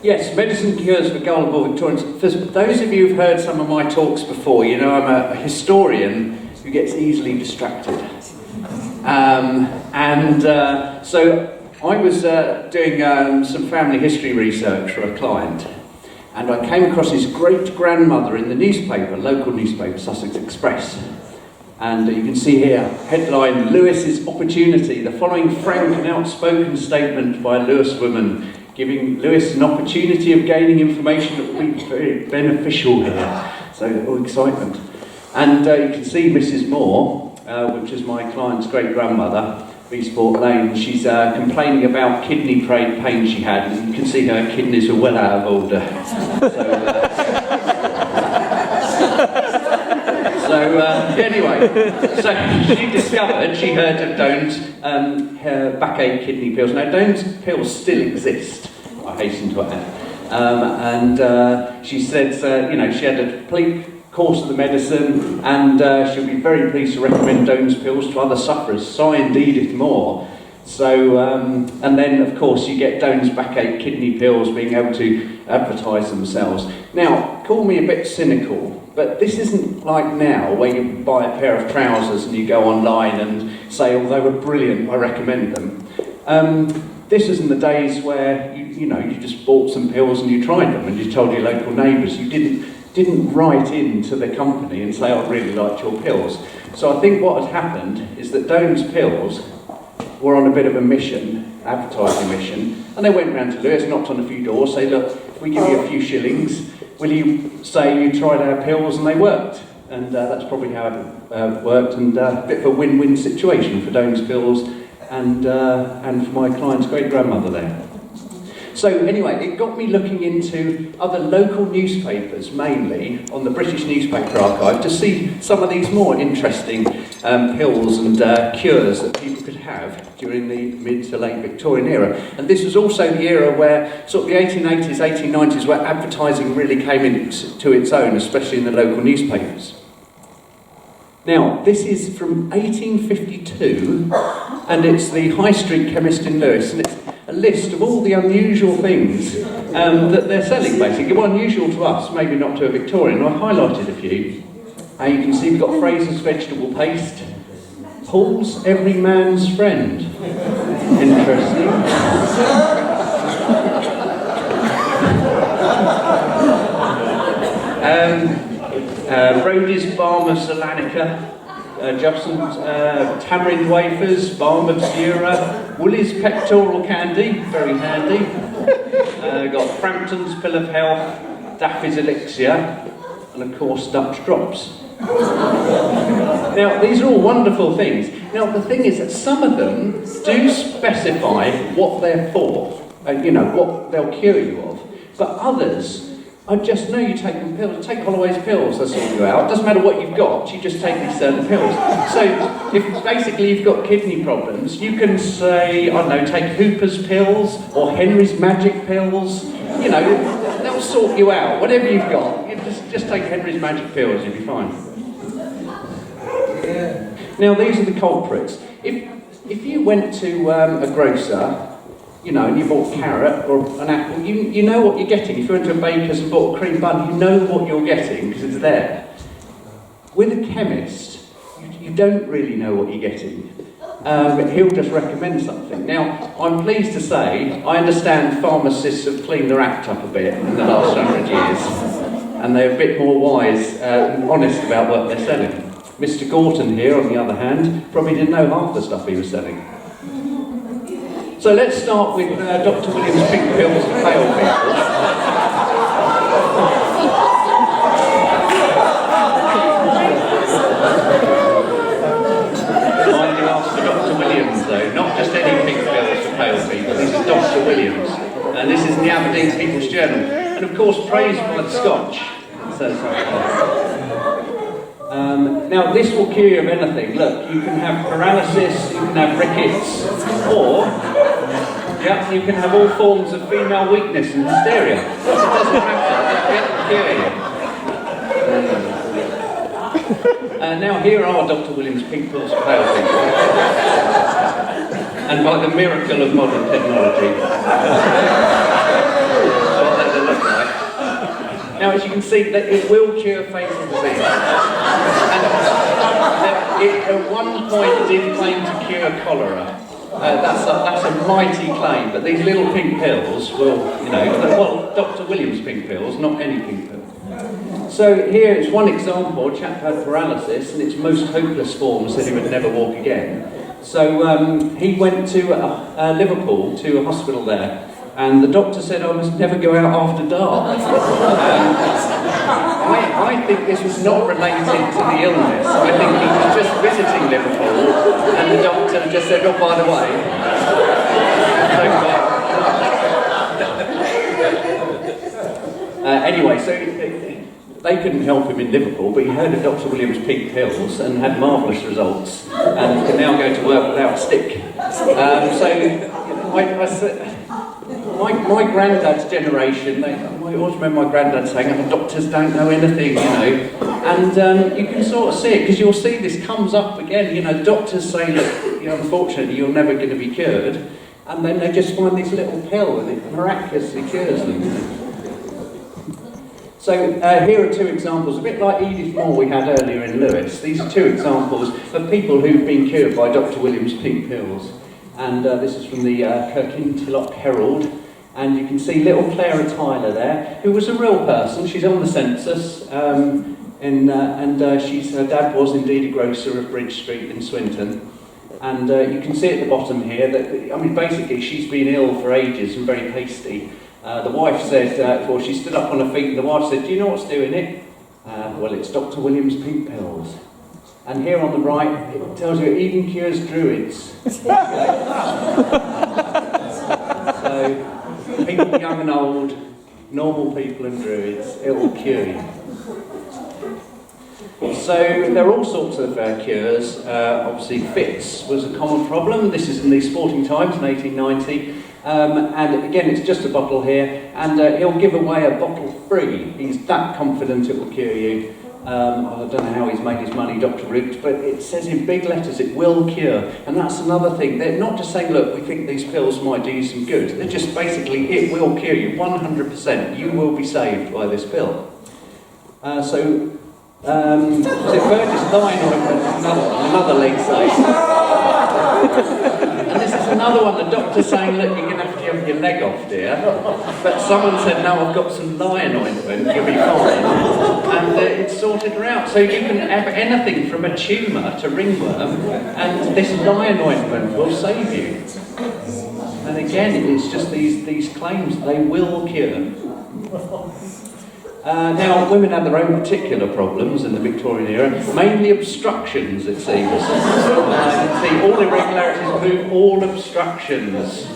Yes, medicine cures for gullible Victorians. For those of you who've heard some of my talks before, you know I'm a historian who gets easily distracted. So I was doing some family history research for a client, and I came across his great-grandmother in the newspaper, local newspaper, Sussex Express. And you can see here, headline, Lewis's Opportunity, the following frank and outspoken statement by a Lewis woman, giving Lewis an opportunity of gaining information that will be very beneficial here. So, all excitement. And you can see Mrs. Moore, which is my client's great-grandmother, Beesport Lane. She's complaining about kidney pain she had, and you can see her kidneys are well out of order. Anyway, so she discovered, she heard of Doan's backache kidney pills. Now, Doan's pills still exist, I hasten to add. And she said, she had a complete course of the medicine, and she'll be very pleased to recommend Doan's pills to other sufferers. So indeed, if more. So, and then of course you get Doan's backache kidney pills being able to advertise themselves. Now, call me a bit cynical, but this isn't like now where you buy a pair of trousers and you go online and say, oh, they were brilliant, I recommend them. This is in the days where you just bought some pills and you tried them and you told your local neighbours. You didn't write into the company and say, I really liked your pills. So I think what had happened is that Doan's pills were on a bit of a mission, advertising mission, and they went round to Lewis, knocked on a few doors, say, look, if we give you a few shillings, will you say you tried our pills and they worked? And that's probably how it worked, and a bit of a win-win situation for Doan's pills and for my client's great-grandmother there. So anyway, it got me looking into other local newspapers, mainly on the British Newspaper Archive, to see some of these more interesting pills and cures that people could have during the mid to late Victorian era. And this was also the era where sort of the 1880s, 1890s, where advertising really came into its own, especially in the local newspapers. Now, this is from 1852, and it's the High Street Chemist in Lewis, and it's a list of all the unusual things that they're selling, basically. Well, unusual to us, maybe not to a Victorian. I highlighted a few. You can see we've got Fraser's vegetable paste, Paul's Every Man's Friend. Interesting. Brodie's Balm of Salonica, Jobson's tamarind wafers, Balm of Sura, Woolly's pectoral candy, very handy. Got Frampton's Pill of Health, Daffy's Elixir, and of course Dutch Drops. Now, these are all wonderful things. Now, the thing is that some of them do specify what they're for, what they'll cure you of, but others, I just know you take them pills. Take Holloway's pills, they'll sort you out. It doesn't matter what you've got, you just take these certain pills. So, if basically you've got kidney problems, you can say, I don't know, take Hooper's pills, or Henry's Magic pills. They'll sort you out. Whatever you've got, you just take Henry's Magic pills, you'll be fine. Now, these are the culprits. If you went to a grocer, and you bought a carrot or an apple, you know what you're getting. If you went to a baker's and bought a cream bun, you know what you're getting because it's there. With a chemist, you don't really know what you're getting. He'll just recommend something. Now, I'm pleased to say, I understand pharmacists have cleaned their act up a bit in the last 100 years, and they're a bit more wise and honest about what they're selling. Mr. Gorton here, on the other hand, probably didn't know half the stuff he was selling. So let's start with Dr. Williams' pink pills for pale people. Kindly ask for Dr. Williams, though, not just any pink pills for pale people. This is Dr. Williams, and this is the Aberdeen People's Journal, and of course praised by the Scotch. Now, this will cure you of anything. Look, you can have paralysis, you can have rickets, or you can have all forms of female weakness and hysteria. It doesn't matter, it'll cure you. Now, here are Dr. Williams' pink pills for pale people. And by the miracle of modern technology, that's what can see that it will cure fatal disease. And it at one point did claim to cure cholera. That's a mighty claim, but these little pink pills will, well, Dr. Williams' pink pills, not any pink pill. So here is one example. A chap had paralysis, and its most hopeless form said he would never walk again. So he went to Liverpool, to a hospital there, and the doctor said, I must never go out after dark. I think this was not related to the illness. I think he was just visiting Liverpool, and the doctor just said, oh, by the way. Anyway, so they couldn't help him in Liverpool, but he heard of Dr. Williams' pink pills and had marvellous results, and can now go to work without a stick. My granddad's generation, I always remember my granddad saying, oh, doctors don't know anything, and you can sort of see it, because you'll see this comes up again, doctors say, look, unfortunately you're never going to be cured, and then they just find this little pill and it miraculously cures them. So here are two examples, a bit like Edith Moore we had earlier in Lewis. These are two examples of people who've been cured by Dr. Williams' pink pills. And this is from the Kirkintilloch Herald. And you can see little Clara Tyler there, who was a real person. She's on the census. Her dad was indeed a grocer of Bridge Street in Swinton. And you can see at the bottom here that, basically she's been ill for ages and very pasty. The wife said, before she stood up on her feet, the wife said, do you know what's doing it? Well, it's Dr. Williams' pink pills. And here on the right, it tells you it even cures druids. So, people young and old, normal people and druids, it will cure you. So there are all sorts of cures. Obviously fits was a common problem. This is in the Sporting Times in 1890. And again, it's just a bottle here, and he'll give away a bottle free. He's that confident it will cure you. I don't know how he's made his money, Dr. Root, but it says in big letters, it will cure. And that's another thing. They're not just saying, look, we think these pills might do you some good. They're just basically, it will cure you, 100%. You will be saved by this pill. So Burgess Line or another lead site. And this is another one, the doctor's saying, look, you're going to have to have your leg off, dear. But someone said, no, I've got some lion ointment, you'll be fine. And it sorted her out. So you can have anything from a tumour to ringworm, and this lion ointment will save you. And again, it's just these claims, they will cure. Now, women had their own particular problems in the Victorian era, mainly obstructions, it seems. You can see all irregularities, all obstructions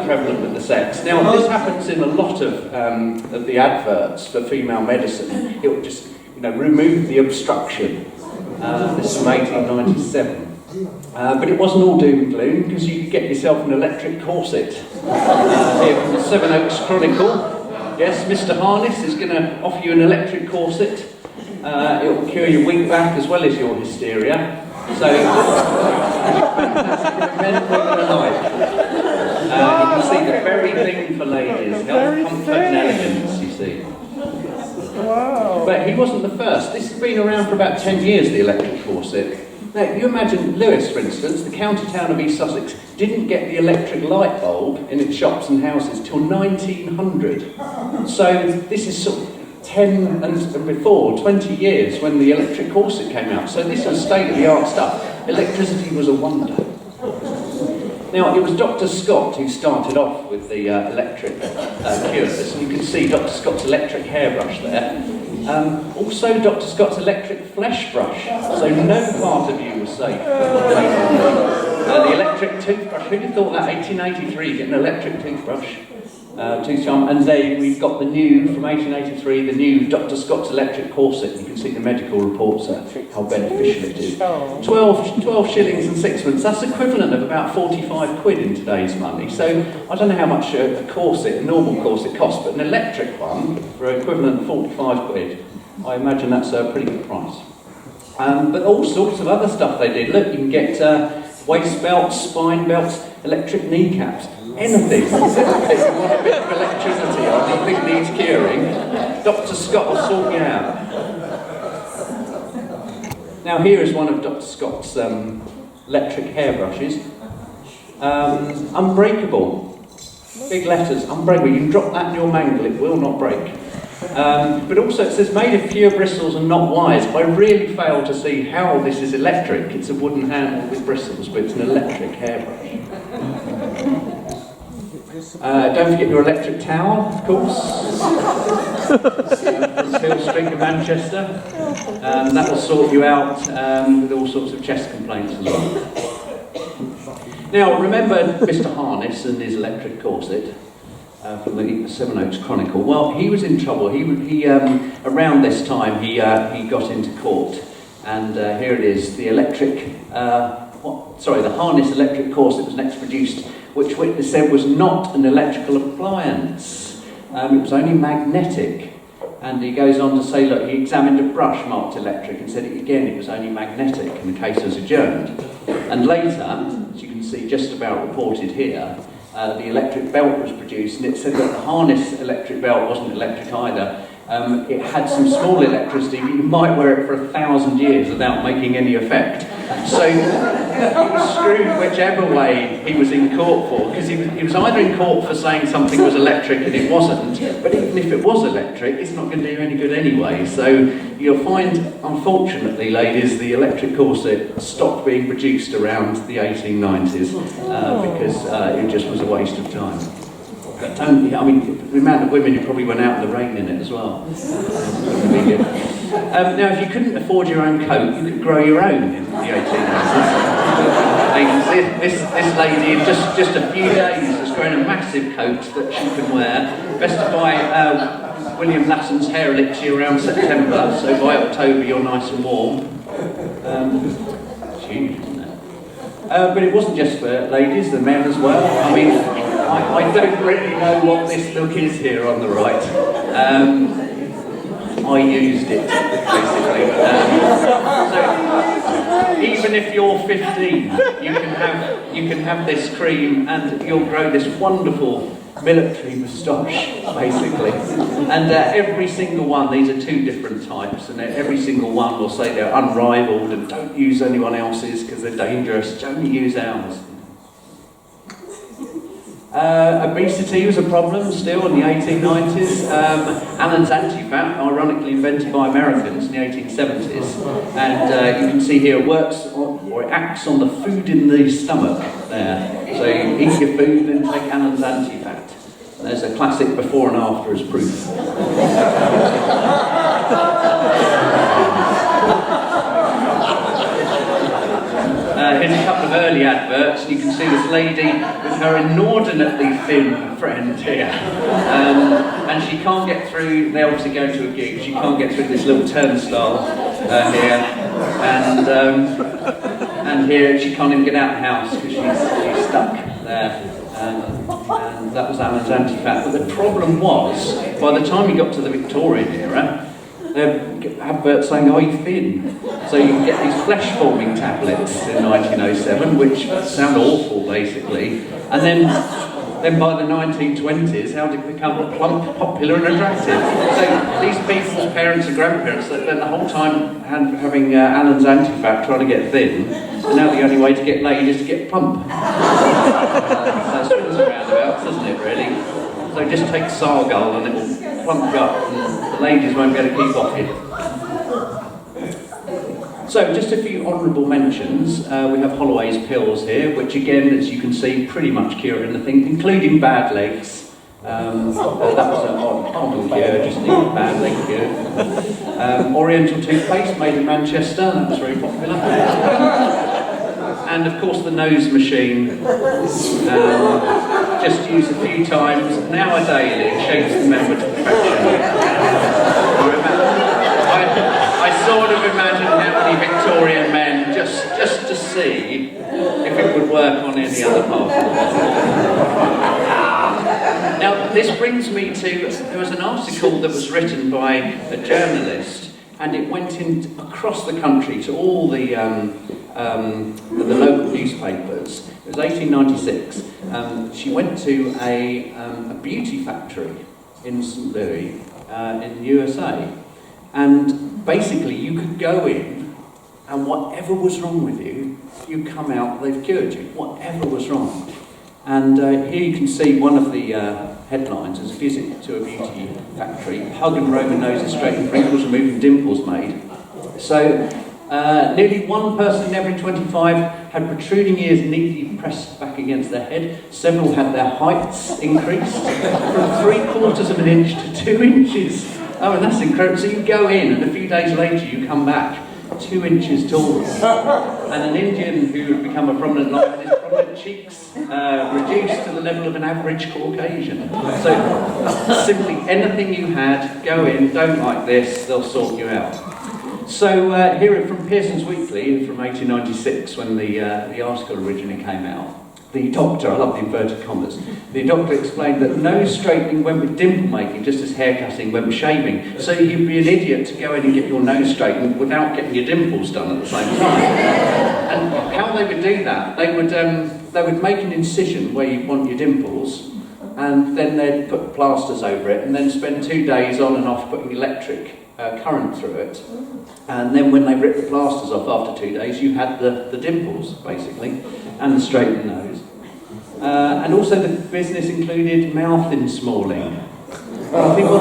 prevalent with the sex. Now, this happens in a lot of the adverts for female medicine. It will just, remove the obstruction. This is from 1897. But it wasn't all doom and gloom, because you could get yourself an electric corset. Here from the Seven Oaks Chronicle. Yes, Mr. Harness is going to offer you an electric corset. It will cure your weak back as well as your hysteria. So, fantastic for men, women alike. You can see the very thing for ladies, health, comfort and elegance, you see. Wow. But he wasn't the first. This has been around for about 10 years, the electric corset. Now, you imagine Lewis, for instance, the county town of East Sussex, didn't get the electric light bulb in its shops and houses till 1900. So this is sort of 10 and before, 20 years when the electric corset came out. So this was state-of-the-art stuff. Electricity was a wonder. Now, it was Dr. Scott who started off with the electric cures. And you can see Dr. Scott's electric hairbrush there. Also, Dr. Scott's electric flesh brush, so no part of you was safe. The electric toothbrush, who'd have thought that, 1883, get an electric toothbrush, tooth charm, and then we've got the new, from 1883, the new Dr. Scott's electric corset. You can see the medical reports how beneficial it is. 12 shillings and sixpence, that's equivalent of about 45 quid in today's money. So I don't know how much a corset, a normal corset costs, but an electric one for equivalent of 45 quid, I imagine that's a pretty good price. But all sorts of other stuff they did. Look, you can get waist belts, spine belts, electric kneecaps, anything. If you want a bit of electricity on, you think needs curing. Dr. Scott will sort you out. Now here is one of Dr. Scott's electric hairbrushes. Unbreakable. Big letters, unbreakable. You can drop that in your mangle, it will not break. But also it says made of fewer bristles and not wires. I really fail to see how this is electric. It's a wooden handle with bristles, but it's an electric hairbrush. Don't forget your electric towel, of course. From Hill Street in Manchester. That will sort you out with all sorts of chest complaints as well. Now, remember Mr. Harness and his electric corset from the Seven Oaks Chronicle? Well, he was in trouble. He around this time, he got into court. And here it is, the the Harness electric corset was next produced, which witness said was not an electrical appliance. It was only magnetic. And he goes on to say, look, he examined a brush marked electric and said it was only magnetic, and the case was adjourned. And later, as you can see just about reported here, the electric belt was produced, and it said that the Harness electric belt wasn't electric either. It had some small electricity, but you might wear it for 1,000 years without making any effect. So he was screwed whichever way he was in court for, because he was either in court for saying something was electric and it wasn't, but even if it was electric, it's not going to do any good anyway. So you'll find, unfortunately, ladies, the electric corset stopped being produced around the 1890s because it just was a waste of time. I mean, the amount of women who probably went out in the rain in it as well. Now, if you couldn't afford your own coat, you could grow your own in the 1890s. This lady, in just a few days, has grown a massive coat that she can wear, vested by William Lasson's hair elixir around September, so by October you're nice and warm. It's huge, isn't it? But it wasn't just for ladies, the men as well. I mean, I don't really know what this look is here on the right. I used it, basically. So even if you're 15, you can have this cream and you'll grow this wonderful military moustache, basically. And every single one, these are two different types, and every single one will say they're unrivaled and don't use anyone else's because they're dangerous, only use ours. Obesity was a problem still in the 1890s. Allen's anti-fat, ironically invented by Americans in the 1870s, and you can see here it acts on the food in the stomach there. So you eat your food and then take Allen's anti-fat. There's a classic before and after as proof. Here's a couple of early adverts. You can see this lady with her inordinately thin friend here. And she can't get through, they obviously go to a gig, she can't get through this little turnstile here. And here she can't even get out of the house because she's stuck there. And that was Allen's anti-fat. But the problem was, by the time you got to the Victorian era, adverts saying, are you thin? So you can get these flesh-forming tablets in 1907, which sound awful, basically. And then by the 1920s, how did it become plump, popular and attractive? So these people's parents and grandparents spent the whole time having Allen's anti-fat trying to get thin, and now the only way to get laid is to get plump. So swings and roundabouts, doesn't it, really? So just take Sargol and it will plump you up, and the ladies won't be able to keep off you. So just a few honourable mentions. We have Holloway's pills here, which again, as you can see, pretty much cure anything, including bad legs. That was a common cure, just a bad leg cure. Oriental toothpaste made in Manchester, that was very popular. And of course the nose machine, just used a few times, an hour daily, it shapes the member to perfection. I sort of imagine how many Victorian men, just to see if it would work on any other part of the body. Now this brings me to, there was an article that was written by a journalist, and it went across the country to all the local newspapers. It was 1896. She went to a beauty factory in St. Louis, in the USA. And basically you could go in and whatever was wrong with you, you come out, they've cured you, whatever was wrong. And here you can see one of the headlines as a visit to a beauty factory, hug and Roman noses straightened, wrinkles removed and dimples made. So nearly one person in every 25 had protruding ears neatly pressed back against their head. Several had their heights increased from 3/4 of an inch to 2 inches. Oh, and that's incredible. So you go in and a few days later you come back 2 inches taller. And an Indian who had become a prominent lion, his prominent cheeks reduced to the level of an average Caucasian. So simply anything you had, go in, don't like this, they'll sort you out. So here from Pearson's Weekly from 1896, when the article originally came out, the doctor, I love the inverted commas, the doctor explained that nose straightening went with dimple making just as hair cutting went with shaving. So you'd be an idiot to go in and get your nose straightened without getting your dimples done at the same time. And how they would do that, they would make an incision where you want your dimples, and then they'd put plasters over it, and then spend 2 days on and off putting electric current through it. And then when they ripped the plasters off after 2 days, you had the dimples, basically, and the straightened nose. And also the business included mouth insmalling. People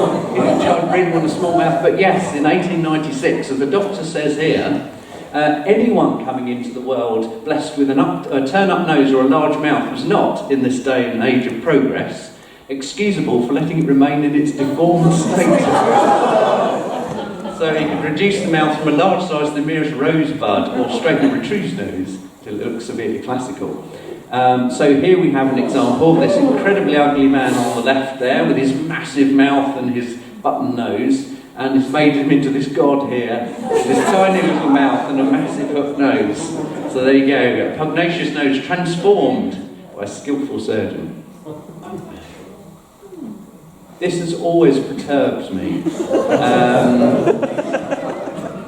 really want a small mouth, but yes, in 1896, as the doctor says here, anyone coming into the world blessed with a turn-up nose or a large mouth was not, in this day and age of progress, excusable for letting it remain in its deformed state. So he could reduce the mouth from a large size to the merest rosebud, or straighten a retrousse nose till it looks severely classical. So here we have an example of this incredibly ugly man on the left there, with his massive mouth and his button nose, and it's made him into this god here, with this tiny little mouth and a massive hooked nose. So there you go, a pugnacious nose transformed by a skillful surgeon. This has always perturbed me.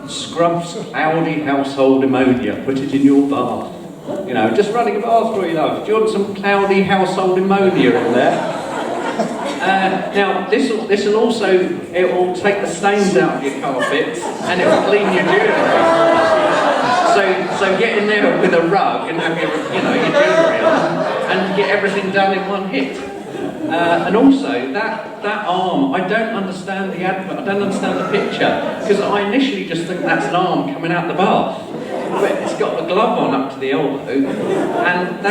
Scrub's cloudy household ammonia, put it in your bath. You know, just running a bath for you, love. Do you want some cloudy household ammonia in there? Now, this will also, it will take the stains out of your carpet and it will clean your jewellery. So get in there with a rug and have your jewellery on and get everything done in one hit. And also, that arm, I don't understand the advert, I don't understand the picture, because I initially just think that's an arm coming out the bath. But it's got the glove on up to the elbow, and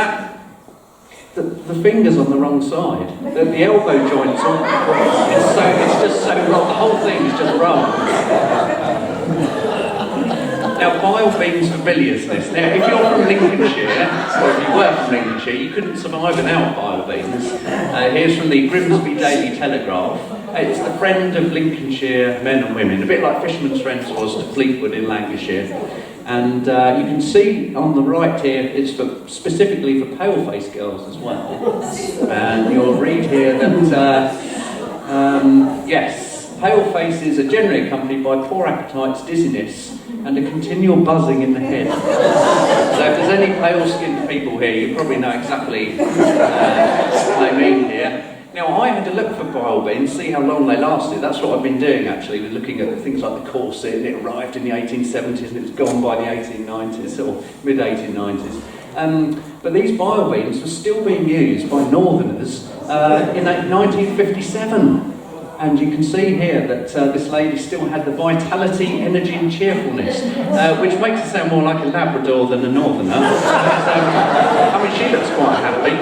the finger's on the wrong side. The elbow joint's on, it's just so wrong, the whole thing is just wrong. Now, bile beans for biliousness. Now, if you're from Lincolnshire, or if you were from Lincolnshire, you couldn't survive without bile beans. Here's from the Grimsby Daily Telegraph. It's the friend of Lincolnshire men and women, a bit like Fisherman's Friends was to Fleetwood in Lancashire. And you can see on the right here, it's specifically for pale-faced girls as well. And you'll read here that, yes, pale faces are generally accompanied by poor appetites, dizziness, and a continual buzzing in the head. So if there's any pale-skinned people here, you probably know exactly what they mean here. Now, I had to look for bile beans, see how long they lasted. That's what I've been doing, actually, with looking at things like the corset, and it arrived in the 1870s, and it was gone by the 1890s, or mid-1890s. But these bile beans were still being used by northerners in 1957. And you can see here that this lady still had the vitality, energy and cheerfulness, which makes it sound more like a Labrador than a northerner. I mean, she looks quite happy.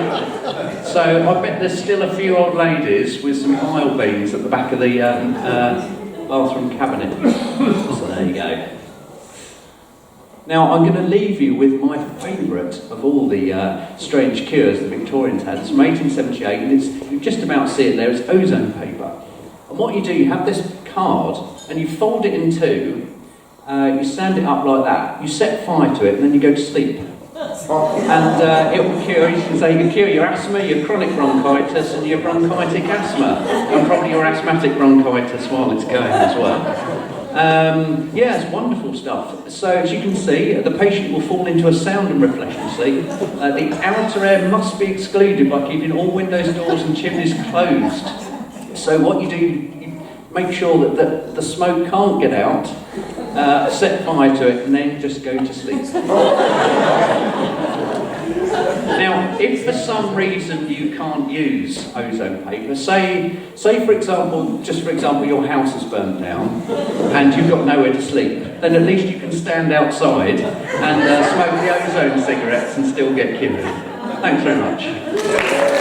So I bet there's still a few old ladies with some bile beans at the back of the bathroom cabinet. So there you go. Now I'm going to leave you with my favourite of all the strange cures the Victorians had. It's from 1878, and you just about see it there. It's ozone paper. And what you do, you have this card, and you fold it in two, you stand it up like that, you set fire to it, and then you go to sleep. And it will cure, you can say, you can cure your asthma, your chronic bronchitis, and your bronchitic asthma, and probably your asthmatic bronchitis while it's going as well. Yeah, it's wonderful stuff. So as you can see, the patient will fall into a sound and reflection sleep. The outer air must be excluded by keeping all windows, doors and chimneys closed. So what you do, make sure that the smoke can't get out, set fire to it, and then just go to sleep. Now, if for some reason you can't use ozone paper, say for example, your house has burned down and you've got nowhere to sleep, then at least you can stand outside and smoke the ozone cigarettes and still get cured. Thanks very much.